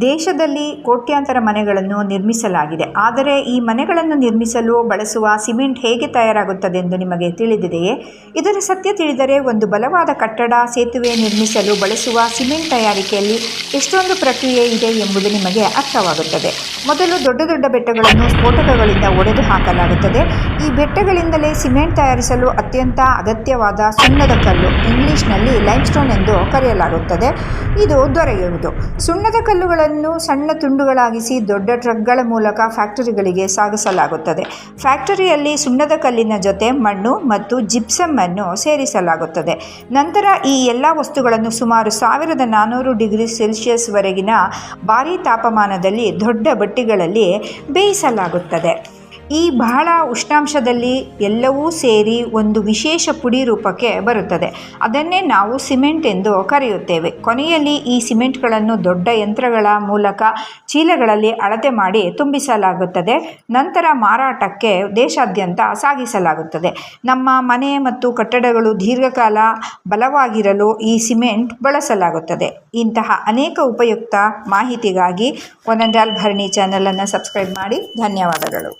ದೇಶದಲ್ಲಿ ಕೋಟ್ಯಾಂತರ ಮನೆಗಳನ್ನು ನಿರ್ಮಿಸಲಾಗಿದೆ. ಆದರೆ ಈ ಮನೆಗಳನ್ನು ನಿರ್ಮಿಸಲು ಬಳಸುವ ಸಿಮೆಂಟ್ ಹೇಗೆ ತಯಾರಾಗುತ್ತದೆ ಎಂದು ನಿಮಗೆ ತಿಳಿದಿದೆಯೇ? ಇದರ ಸತ್ಯ ತಿಳಿದರೆ ಒಂದು ಬಲವಾದ ಕಟ್ಟಡ, ಸೇತುವೆ ನಿರ್ಮಿಸಲು ಬಳಸುವ ಸಿಮೆಂಟ್ ತಯಾರಿಕೆಯಲ್ಲಿ ಎಷ್ಟೊಂದು ಪ್ರಕ್ರಿಯೆ ಇದೆ ಎಂಬುದು ನಿಮಗೆ ಅರ್ಥವಾಗುತ್ತದೆ. ಮೊದಲು ದೊಡ್ಡ ದೊಡ್ಡ ಬೆಟ್ಟಗಳನ್ನು ಸ್ಫೋಟಕಗಳಿಂದ ಒಡೆದು ಹಾಕಲಾಗುತ್ತದೆ. ಈ ಬೆಟ್ಟಗಳಿಂದಲೇ ಸಿಮೆಂಟ್ ತಯಾರಿಸಲು ಅತ್ಯಂತ ಅಗತ್ಯವಾದ ಸುಣ್ಣದ ಕಲ್ಲು, ಇಂಗ್ಲಿಷ್ನಲ್ಲಿ ಲೈಮ್ಸ್ಟೋನ್ ಎಂದು ಕರೆಯಲಾಗುತ್ತದೆ, ಇದು ದೊರೆಯುವುದು. ಸುಣ್ಣದ ಕಲ್ಲುಗಳನ್ನು ಸಣ್ಣ ತುಂಡುಗಳಾಗಿಸಿ ದೊಡ್ಡ ಟ್ರಕ್ಗಳ ಮೂಲಕ ಫ್ಯಾಕ್ಟರಿಗಳಿಗೆ ಸಾಗಿಸಲಾಗುತ್ತದೆ. ಫ್ಯಾಕ್ಟರಿಯಲ್ಲಿ ಸುಣ್ಣದ ಕಲ್ಲಿನ ಜೊತೆ ಮಣ್ಣು ಮತ್ತು ಜಿಪ್ಸಮ್ ಅನ್ನು ಸೇರಿಸಲಾಗುತ್ತದೆ. ನಂತರ ಈ ಎಲ್ಲ ವಸ್ತುಗಳನ್ನು ಸುಮಾರು 1400 ಡಿಗ್ರಿ ಸೆಲ್ಸಿಯಸ್ ವರೆಗಿನ ಭಾರೀ ತಾಪಮಾನದಲ್ಲಿ ದೊಡ್ಡ ಬಟ್ಟಿಗಳಲ್ಲಿ ಬೇಯಿಸಲಾಗುತ್ತದೆ. ಈ ಬಹಳ ಉಷ್ಣಾಂಶದಲ್ಲಿ ಎಲ್ಲವೂ ಸೇರಿ ಒಂದು ವಿಶೇಷ ಪುಡಿ ರೂಪಕ್ಕೆ ಬರುತ್ತದೆ. ಅದನ್ನೇ ನಾವು ಸಿಮೆಂಟ್ ಎಂದು ಕರೆಯುತ್ತೇವೆ. ಕೊನೆಯಲ್ಲಿ ಈ ಸಿಮೆಂಟ್ಗಳನ್ನು ದೊಡ್ಡ ಯಂತ್ರಗಳ ಮೂಲಕ ಚೀಲಗಳಲ್ಲಿ ಅಳತೆ ಮಾಡಿ ತುಂಬಿಸಲಾಗುತ್ತದೆ. ನಂತರ ಮಾರಾಟಕ್ಕೆ ದೇಶಾದ್ಯಂತ ಸಾಗಿಸಲಾಗುತ್ತದೆ. ನಮ್ಮ ಮನೆ ಮತ್ತು ಕಟ್ಟಡಗಳು ದೀರ್ಘಕಾಲ ಬಲವಾಗಿರಲು ಈ ಸಿಮೆಂಟ್ ಬಳಸಲಾಗುತ್ತದೆ. ಇಂತಹ ಅನೇಕ ಉಪಯುಕ್ತ ಮಾಹಿತಿಗಾಗಿ ಒನಂದಾಲ್ ಭರಣಿ ಚಾನಲನ್ನು ಸಬ್ಸ್ಕ್ರೈಬ್ ಮಾಡಿ. ಧನ್ಯವಾದಗಳು.